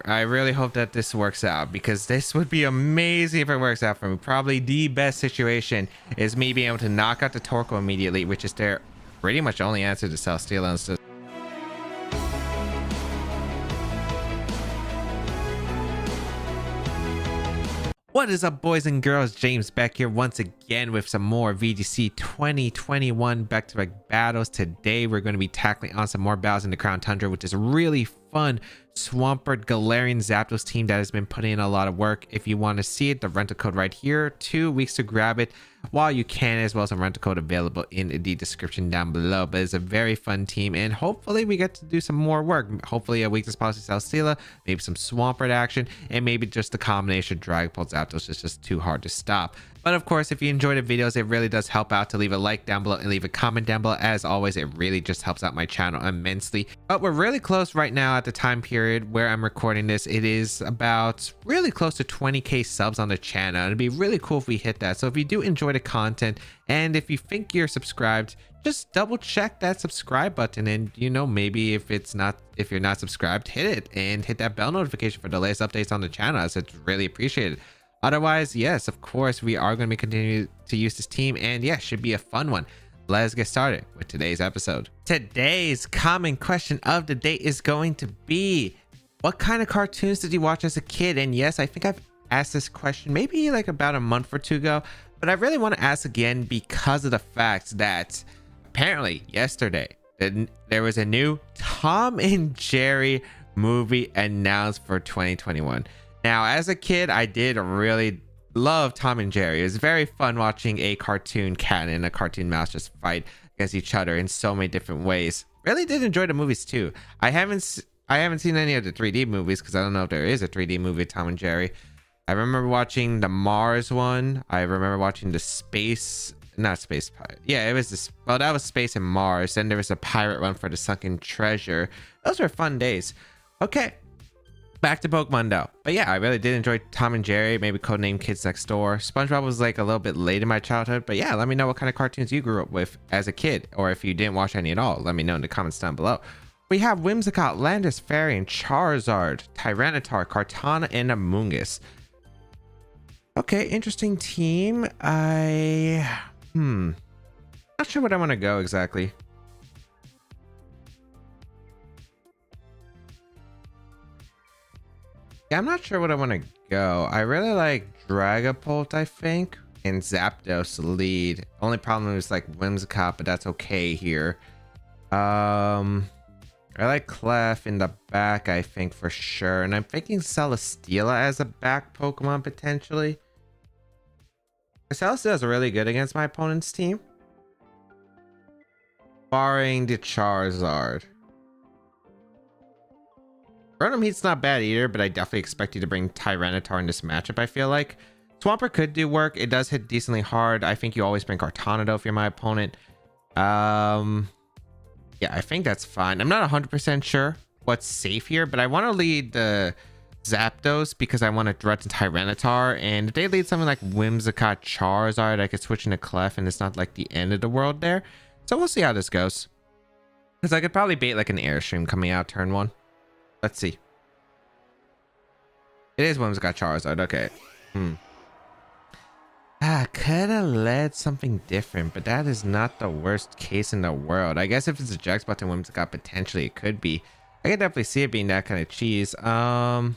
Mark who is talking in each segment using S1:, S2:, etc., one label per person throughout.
S1: here. I really hope that this works out because this would be amazing if it works out for me. Probably the best situation is me being able to knock out the Torkoal immediately, which is their pretty much only answer to Celesteela. And so what is up, boys and girls? James back here once again with some more VGC 2021 back-to-back battles. Today we're going to be tackling on some more battles in the Crown Tundra, which is a really fun Swampert Galarian Zapdos team that has been putting in a lot of work. If you want to see it, the rental code right here, 2 weeks to grab it while you can, as well as a rental code available in the description down below. But it's a very fun team, and hopefully we get to do some more work. Hopefully a weakness policy Celesteela, maybe some Swampert action, and maybe just the combination of Dragapult Zapdos is just too hard to stop. But of course, if you enjoy the videos, it really does help out to leave a like down below and leave a comment down below. As always, it really just helps out my channel immensely. But we're really close right now at the time period where I'm recording this. It is about really close to 20k subs on the channel. It'd be really cool if we hit that. So if you do enjoy the content, and if you think you're subscribed, just double check that subscribe button, and maybe if you're not subscribed, hit it and hit that bell notification for the latest updates on the channel, as it's really appreciated. Otherwise, yes, of course, we are going to be continuing to use this team, and yeah, should be a fun one. Let's get started with today's episode. Today's common question of the day is going to be, what kind of cartoons did you watch as a kid? And yes, I think I've asked this question maybe like about a month or two ago, but I really want to ask again because of the fact that apparently yesterday there was a new Tom and Jerry movie announced for 2021. Now, as a kid, I did really love Tom and Jerry. It was very fun watching a cartoon cat and a cartoon mouse just fight against each other in so many different ways. Really did enjoy the movies too. I haven't seen any of the 3D movies because I don't know if there is a 3D movie of Tom and Jerry. I remember watching the Mars one. I remember watching the space, not space pirate. Yeah, it was this. Well, that was Space and Mars. Then there was a pirate one for the Sunken Treasure. Those were fun days. Okay. Back to Pokemon though. But yeah, I really did enjoy Tom and Jerry, maybe Codename Kids Next Door. SpongeBob was like a little bit late in my childhood, but yeah, let me know what kind of cartoons you grew up with as a kid, or if you didn't watch any at all, let me know in the comments down below. We have Whimsicott, Landis, Fairy, and Charizard, Tyranitar, Kartana, and Amoonguss. Okay, interesting team. Not sure what I want to go exactly. Yeah, I'm not sure what I want to go. I really like Dragapult, I think, and Zapdos lead. Only problem is like Whimsicott, but that's okay here. I like Clef in the back, I think, for sure. And I'm thinking Celesteela as a back Pokemon, potentially. Celesteela is really good against my opponent's team, barring the Charizard. Random Heat's not bad either, but I definitely expect you to bring Tyranitar in this matchup, I feel like. Swampert could do work. It does hit decently hard. I think you always bring Kartana, though, if you're my opponent. Yeah, I think that's fine. I'm not 100% sure what's safe here, but I want to lead the Zapdos because I want to threaten Tyranitar. And if they lead something like Whimsicott Charizard, I could switch into Clef, and it's not like the end of the world there. So we'll see how this goes. Because I could probably bait like an Airstream coming out turn 1. Let's see. It is Whimsicott Charizard. Okay. Could have led something different, but that is not the worst case in the world. I guess if it's a Jax button Whimsicott, potentially it could be. I could definitely see it being that kind of cheese. The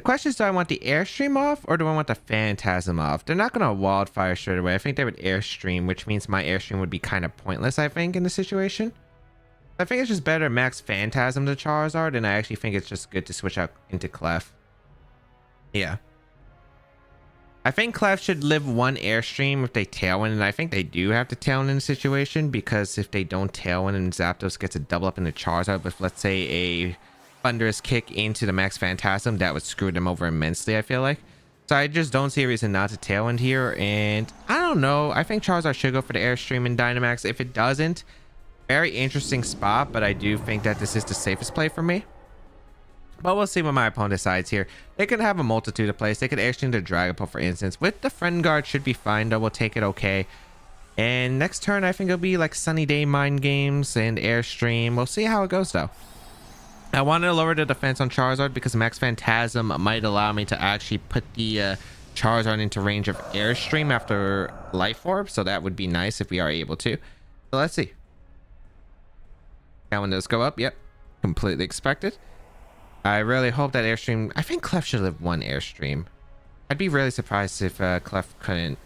S1: question is, do I want the Airstream off or do I want the Phantasm off? They're not going to Wildfire straight away. I think they would Airstream, which means my Airstream would be kind of pointless, I think, in this situation. I think it's just better to max Phantasm to Charizard, and I actually think it's just good to switch out into Clef. Yeah. I think Clef should live one Airstream if they Tailwind, and I think they do have to Tailwind in the situation, because if they don't Tailwind and Zapdos gets a double up into Charizard with, let's say, a Thunderous Kick into the max Phantasm, that would screw them over immensely, I feel like. So I just don't see a reason not to Tailwind here, and I don't know. I think Charizard should go for the Airstream in Dynamax. If it doesn't, very interesting spot, but I do think that this is the safest play for me. But we'll see what my opponent decides here. They could have a multitude of plays. They could Airstream to Dragapult, for instance. With the Friend Guard, should be fine, though. We'll take it okay. And next turn, I think it'll be like Sunny Day Mind Games and Airstream. We'll see how it goes, though. I wanted to lower the defense on Charizard because Max Phantasm might allow me to actually put the Charizard into range of Airstream after Life Orb, so that would be nice if we are able to. So let's see. Now when those go up, yep, completely expected. I really hope that Airstream... I think Clef should have one Airstream. I'd be really surprised if Clef couldn't...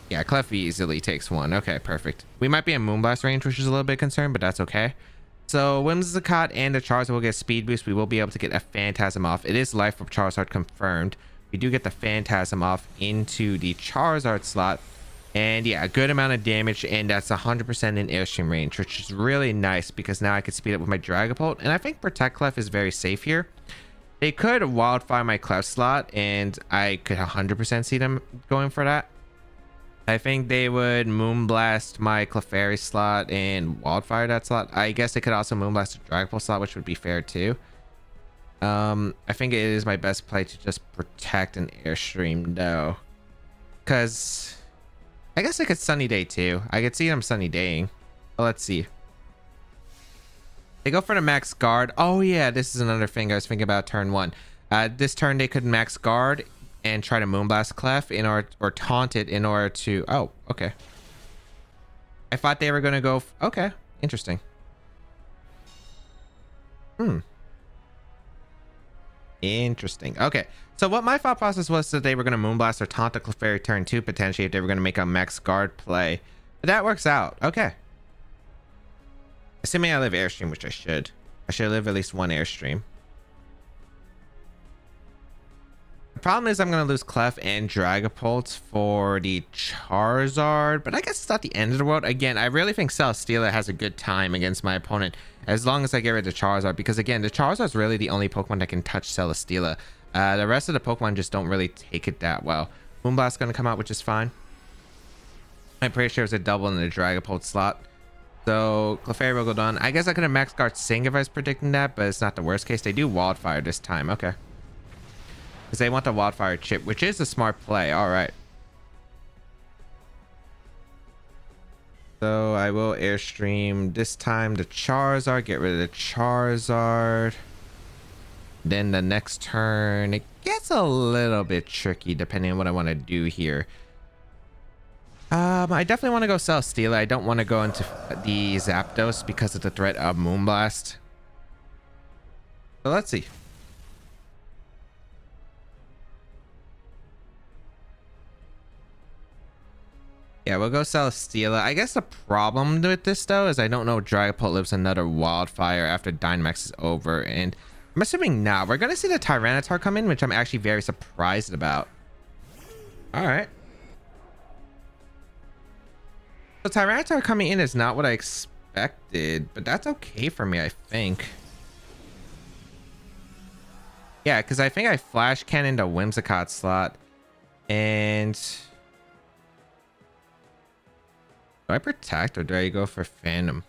S1: Yeah, Clef easily takes one. Okay, perfect. We might be in Moonblast range, which is a little bit concerned, but that's okay. So Whimsicott and the Charizard will get speed boost. We will be able to get a Phantasm off. It is Life Orb Charizard confirmed. We do get the Phantasm off into the Charizard slot. And yeah, a good amount of damage, and that's 100% in Airstream range, which is really nice because now I can speed up with my Dragapult. And I think Protect Clef is very safe here. They could Wildfire my Clef slot, and I could 100% see them going for that. I think they would Moonblast my Clefairy slot and Wildfire that slot. I guess they could also Moonblast the Dragapult slot, which would be fair too. I think it is my best play to just protect an Airstream though, because I guess I could Sunny Day too. I could see them Sunny Daying. Well, let's see. They go for the max guard. Oh yeah, this is another thing I was thinking about turn one. This turn they could max guard and try to Moonblast Clef in order, or taunt it in order to... Oh, okay. I thought they were going to go... Okay, interesting. Interesting. Okay, so what my thought process was that they were going to Moonblast or taunt the Clefairy turn 2 potentially if they were going to make a max guard play. But that works out. Okay. Assuming I live Airstream, which I should. I should live at least one Airstream. The problem is I'm going to lose Clef and Dragapult for the Charizard, but I guess it's not the end of the world. Again, I really think Celesteela has a good time against my opponent as long as I get rid of Charizard, because again, the Charizard is really the only Pokemon that can touch Celesteela. The rest of the Pokemon just don't really take it that well. Moonblast's going to come out, which is fine. I'm pretty sure it's a double in the Dragapult slot. So Clefairy will go down. I guess I could have Max Guard Sing if I was predicting that, but it's not the worst case. They do Wildfire this time. Okay. Because they want the Wildfire chip, which is a smart play. All right. So I will Airstream this time the Charizard. Get rid of the Charizard. Then the next turn, it gets a little bit tricky depending on what I want to do here. I definitely want to go Celesteela. I don't want to go into the Zapdos because of the threat of Moonblast. So let's see. Yeah, we'll go Celesteela. I guess the problem with this though is I don't know if Dragapult lives another Wildfire after Dynamax is over, and I'm assuming now we're gonna see the Tyranitar come in, which I'm actually very surprised about. All right. So Tyranitar coming in is not what I expected, but that's okay for me, I think. Yeah, because I think I Flash Cannon the Whimsicott slot, and do I protect or do I go for Phantom?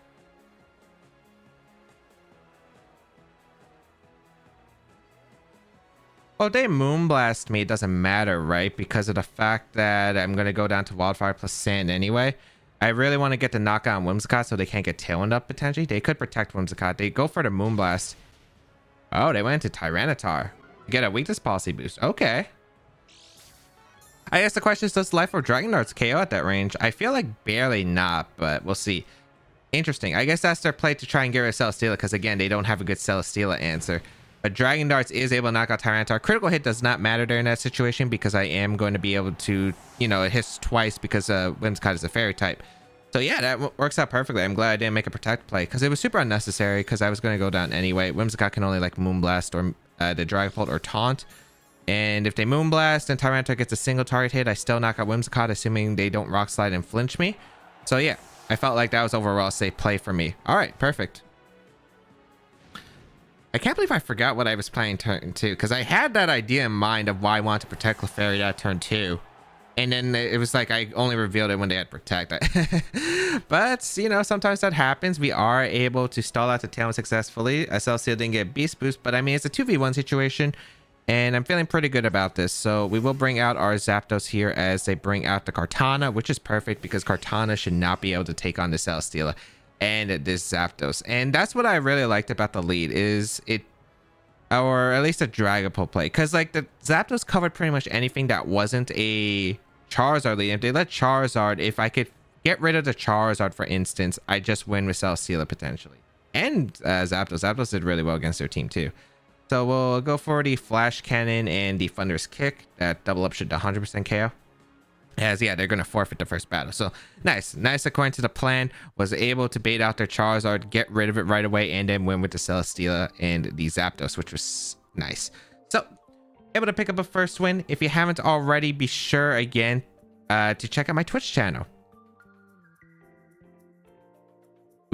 S1: Well, if they Moonblast me, it doesn't matter, right? Because of the fact that I'm going to go down to Wildfire plus Sand anyway. I really want to get the knockout on Whimsicott so they can't get Tailwind up potentially. They could protect Whimsicott. They go for the Moonblast. Oh, they went into Tyranitar. Get a weakness policy boost. Okay. I guess the question is, does Life Orb Dragon Darts KO at that range? I feel like barely not, but we'll see. Interesting. I guess that's their play to try and get rid of Celesteela because, again, they don't have a good Celesteela answer. But Dragon Darts is able to knock out Tyranitar. Critical hit does not matter there in that situation because I am going to be able to, you know, it hits twice because Whimsicott is a fairy type. So yeah, that works out perfectly. I'm glad I didn't make a protect play because it was super unnecessary because I was going to go down anyway. Whimsicott can only like Moonblast or the Dragapult or Taunt. And if they Moonblast and Tyranitar gets a single target hit, I still knock out Whimsicott, assuming they don't Rock Slide and flinch me. So yeah, I felt like that was overall a safe play for me. All right, perfect. I can't believe I forgot what I was playing turn 2 because I had that idea in mind of why I wanted to protect Clefairy that turn 2. And then it was like I only revealed it when they had protect. But, you know, sometimes that happens. We are able to stall out the Tailwind successfully. Celesteela didn't get Beast Boost, but I mean, it's a 2v1 situation. And I'm feeling pretty good about this. So we will bring out our Zapdos here as they bring out the Kartana, which is perfect because Kartana should not be able to take on the Celesteela. and this Zapdos. And that's what I really liked about the lead, is it, or at least a Dragapult play, because like the Zapdos covered pretty much anything that wasn't a Charizard lead. If they let Charizard, if I could get rid of the Charizard, for instance, I just win with Celesteela potentially. And Zapdos did really well against their team too. So we'll go for the Flash Cannon and the Thunderous Kick. That double up should 100% KO. As yeah, they're gonna forfeit the first battle. So nice according to the plan. Was able to bait out their Charizard, get rid of it right away, and then win with the Celesteela and the Zapdos, which was nice. So able to pick up a first win. If you haven't already, be sure again to check out my Twitch channel.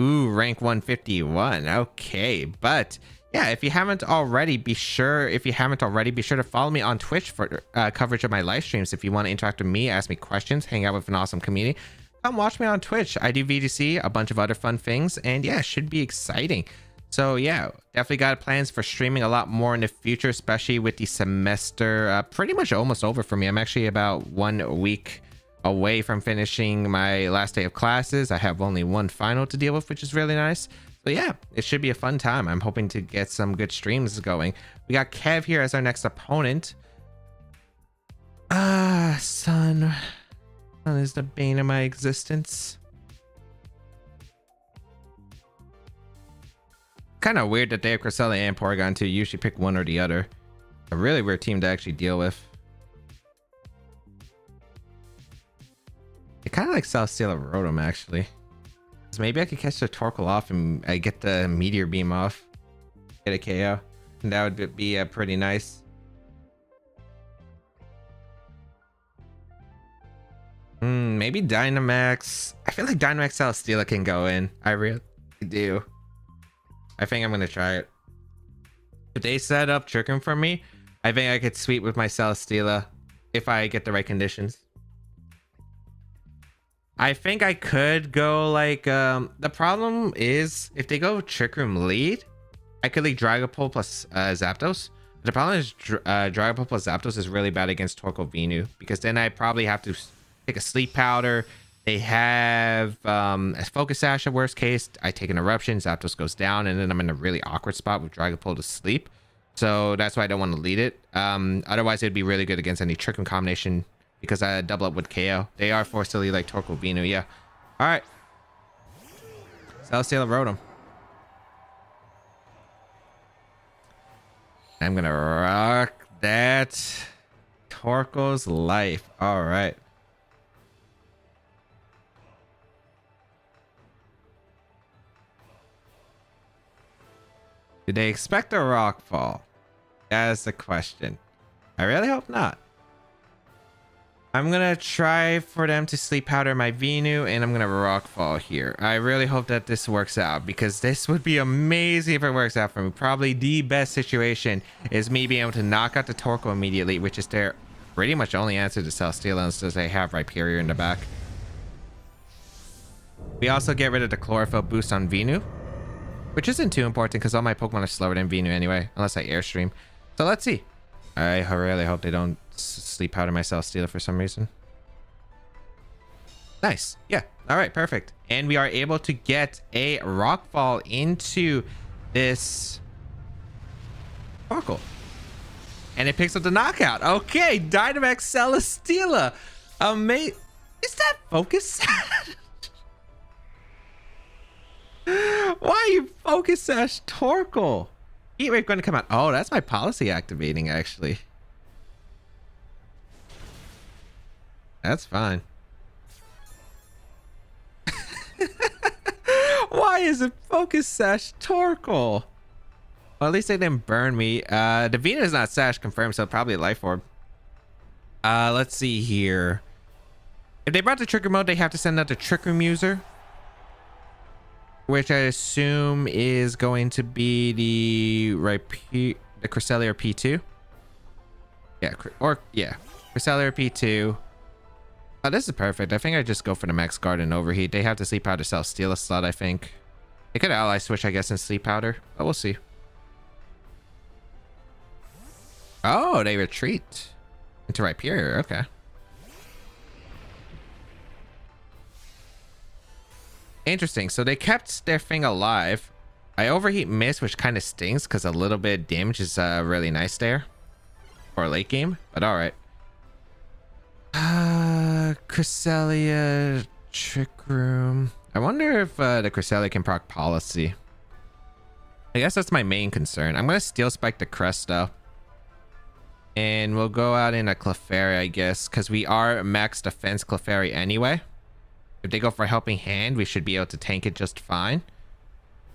S1: Ooh, rank 151. Okay, but yeah, if you haven't already, be sure to follow me on Twitch for coverage of my live streams. If you want to interact with me, ask me questions, hang out with an awesome community, come watch me on Twitch. I do VGC, a bunch of other fun things, and yeah, it should be exciting. So yeah, definitely got plans for streaming a lot more in the future, especially with the semester pretty much almost over for me. I'm actually about 1 week away from finishing my last day of classes. I have only one final to deal with, which is really nice. So yeah, it should be a fun time. I'm hoping to get some good streams going. We got Kev here as our next opponent. Sun is the bane of my existence. Kind of weird that they have Cresselia and Porygon too. You usually pick one or the other. A really weird team to actually deal with. I kind of like Celesteela Rotom actually. So maybe I could catch the Torkoal off and I get the Meteor Beam off. Get a KO. And that would be pretty nice. Maybe Dynamax. I feel like Dynamax Celesteela can go in. I really do. I think I'm going to try it. If they set up Trick Room for me, I think I could sweep with my Celesteela if I get the right conditions. I think I could go like the problem is if they go Trick Room lead, I could lead Dragapult plus Zapdos. The problem is Dragapult plus Zapdos is really bad against Torkoal Venu, because then I probably have to take a Sleep Powder. They have a Focus Sash at worst case. I take an Eruption, Zapdos goes down, and then I'm in a really awkward spot with Dragapult to sleep. So that's why I don't want to lead it. Otherwise, it'd be really good against any Trick Room combination, because I double up with KO. They are forced to lead like Torkoal Venu, yeah. All right. Celesteela Rotom. I'm gonna rock that Torkoal's Life. All right. Did they expect a rock fall? That is the question. I really hope not. I'm gonna try for them to Sleep Powder my Venu, and I'm gonna rock fall here. I really hope that this works out, because this would be amazing if it works out for me. Probably the best situation is me being able to knock out the Torkoal immediately, which is their pretty much only answer to Celesteela, since they have Rhyperior in the back. We also get rid of the Chlorophyll boost on Venu, which isn't too important because all my Pokemon are slower than Venu anyway, unless I Airstream. So let's see. I really hope they don't Sleep Powder my Celesteela for some reason. Nice. Yeah. All right. Perfect. And we are able to get a Rockfall into this Torkoal. And it picks up the knockout. Okay. Dynamax Celesteela. Amazing. Is that Focus? Why you Focus Sash Torkoal? Heat Wave going to come out. Oh, that's my policy activating, actually. That's fine. Why is it Focus Sash Torkoal? Well, at least they didn't burn me. The Vena is not Sash confirmed, so probably a Life Orb. Let's see here. If they brought the Trick Room mode, they have to send out the Trick Room user, which I assume is going to be the Cresselia P2. Yeah, Cresselia P2. Oh, this is perfect. I think I just go for the Max Guard and Overheat. They have to Sleep Powder Celesteela slot, I think. They could Ally Switch, I guess, in Sleep Powder, but we'll see. Oh, they retreat into Rhyperior. Okay. Interesting. So they kept their thing alive. I overheat miss, which kind of stings because a little bit of damage is really nice there for a late game. But all right. Cresselia, Trick Room. I wonder if the Cresselia can proc Policy. I guess that's my main concern. I'm gonna Steel Spike the Crest though. And we'll go out in a Clefairy, I guess, because we are max defense Clefairy anyway. If they go for Helping Hand, we should be able to tank it just fine.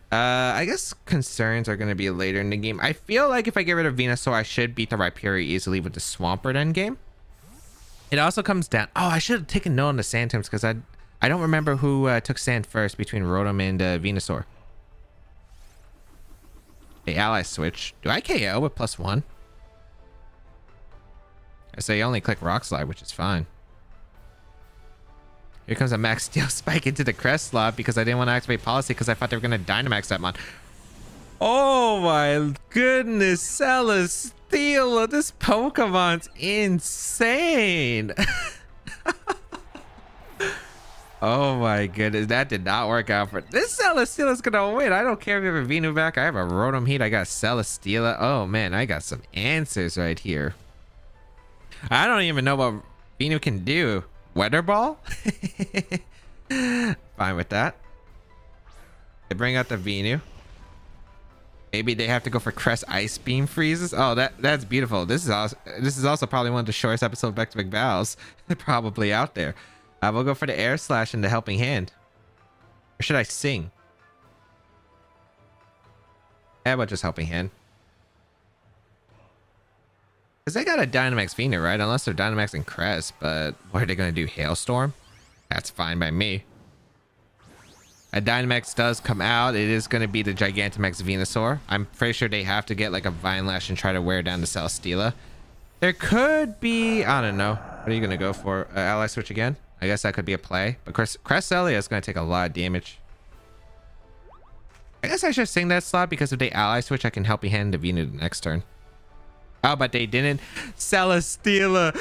S1: I guess concerns are going to be later in the game. I feel like if I get rid of Venusaur, I should beat the Rhyperior easily with the Swampert endgame. It also comes down... Oh, I should have taken note on the Sand terms because I don't remember who took Sand first between Rotom and Venusaur. The ally switch. Do I KO with +1? I say you only click Rock Slide, which is fine. Here comes a Max Steel Spike into the Crest slot because I didn't want to activate Policy because I thought they were going to Dynamax that mon. Oh my goodness, Celesteela, this Pokemon's insane. Oh my goodness, that did not work out for this. Celesteela's gonna win. I don't care if you have a Venu back. I have a Rotom Heat. I got Celesteela. Oh man, I got some answers right here. I don't even know what Venu can do. Weather Ball? Fine with that. They bring out the Venu. Maybe they have to go for Crest Ice Beam Freezes. Oh, that's beautiful. This is also probably one of the shortest episodes of back-to-back battles probably out there. We'll go for the Air Slash and the Helping Hand. Or should I sing? How about just Helping Hand? Because they got a Dynamax Venu, right? Unless they're Dynamax and Crest. But what are they going to do? Hailstorm? That's fine by me. A Dynamax does come out. It is going to be the Gigantamax Venusaur. I'm pretty sure they have to get like a Vine Lash and try to wear down the Celesteela. There could be... I don't know. What are you going to go for? Ally Switch again? I guess that could be a play. But Cresselia is going to take a lot of damage. I guess I should sing that slot because if they Ally Switch, I can help you hand the Venu the next turn. Oh, but they didn't. Celesteela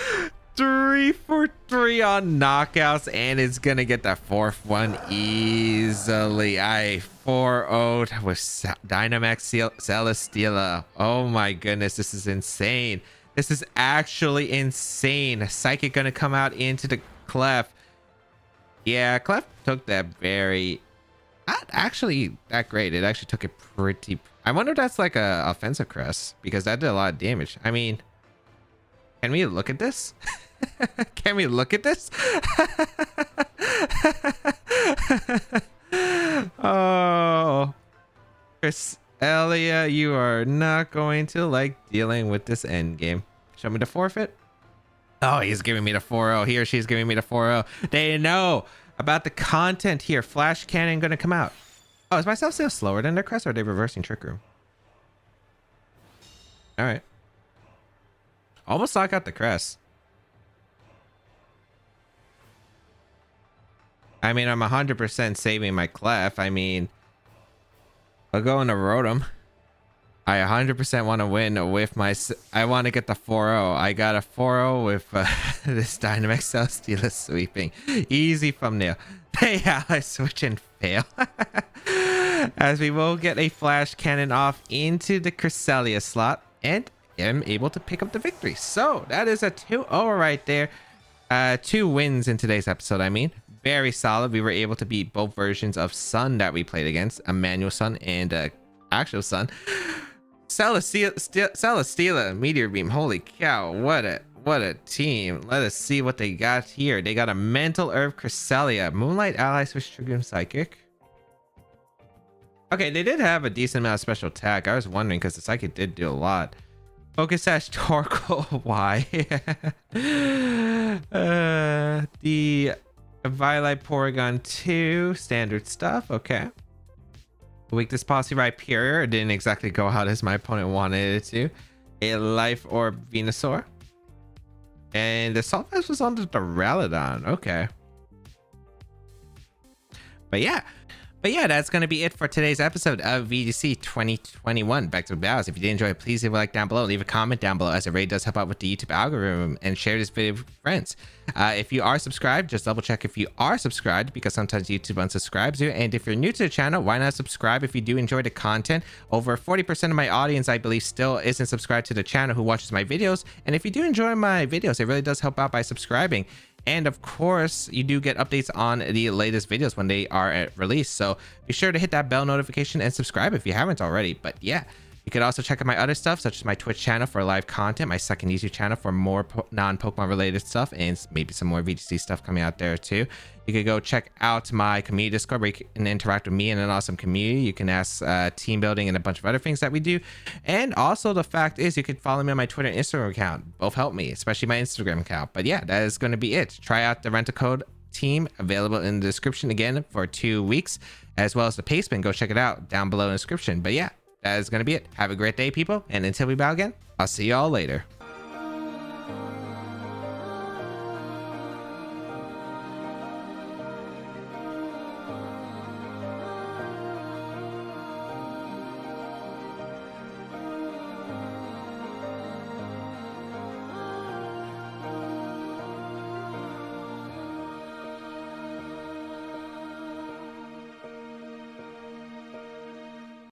S1: 3 for 3 on knockouts, and it's gonna get the 4th one easily. I 4-0'd with Dynamax Celesteela. Oh my goodness, this is insane. This is actually insane. Psychic gonna come out into the Clef. Yeah, Clef took that very... Not actually that great. It actually took it pretty... I wonder if that's like a offensive crest because that did a lot of damage. I mean, can we look at this? Can we look at this? Oh, Cresselia, you are not going to like dealing with this end game. Show me the forfeit. Oh, he's giving me the 4-0. He or she's giving me the 4-0. They know about the content here. Flash Cannon gonna come out. Oh, is my Celesteela slower than their Crest or are they reversing Trick Room? All right. Almost knock out the Crest. I mean, I'm 100% saving my Clef. I mean, I'll go into Rotom. I 100% want to win with my... I want to get the 4-0. I got a 4-0 with this Dynamax Celesteela sweeping. Easy thumbnail. They ally switch and fail. As we will get a Flash Cannon off into the Cresselia slot and am able to pick up the victory. So that is a 2-0 right there. 2 wins in today's episode, I mean. Very solid. We were able to beat both versions of Sun that we played against. A manual Sun and actual Sun. Celesteela, Meteor Beam. Holy cow, what a team. Let us see what they got here. They got a Mental Herb Cresselia, Moonlight Ally Switch Trick Room Psychic. Okay, they did have a decent amount of special attack. I was wondering because the Psychic did do a lot. Focus Sash Torkoal. Why? The Violet Porygon 2 standard stuff. Okay. Weakness Policy Rhyperior. It didn't exactly go out as my opponent wanted it to. A Life Orb Venusaur. And the Salt Vest was on the Duraludon. Okay. But yeah. But yeah, that's going to be it for today's episode of VGC 2021 Back to Battles. If you did enjoy it, please leave a like down below, leave a comment down below, as it really does help out with the YouTube algorithm, and share this video with friends. If you are subscribed, just double check if you are subscribed, because sometimes YouTube unsubscribes you. And if you're new to the channel, why not subscribe if you do enjoy the content? Over 40% of my audience, I believe, still isn't subscribed to the channel who watches my videos. And if you do enjoy my videos, it really does help out by subscribing. And of course, you do get updates on the latest videos when they are released. So be sure to hit that bell notification and subscribe if you haven't already. But yeah, you could also check out my other stuff, such as my Twitch channel for live content, my second YouTube channel for more non-Pokemon related stuff, and maybe some more VGC stuff coming out there too. You could go check out my community Discord where you can interact with me and an awesome community. You can ask team building and a bunch of other things that we do. And also the fact is, you could follow me on my Twitter and Instagram account. Both help me, especially my Instagram account. But yeah, that is going to be it. Try out the rental code team available in the description again for 2 weeks, as well as the pay spin. Go check it out down below in the description. But yeah, that is going to be it. Have a great day, people. And until we battle again, I'll see y'all later.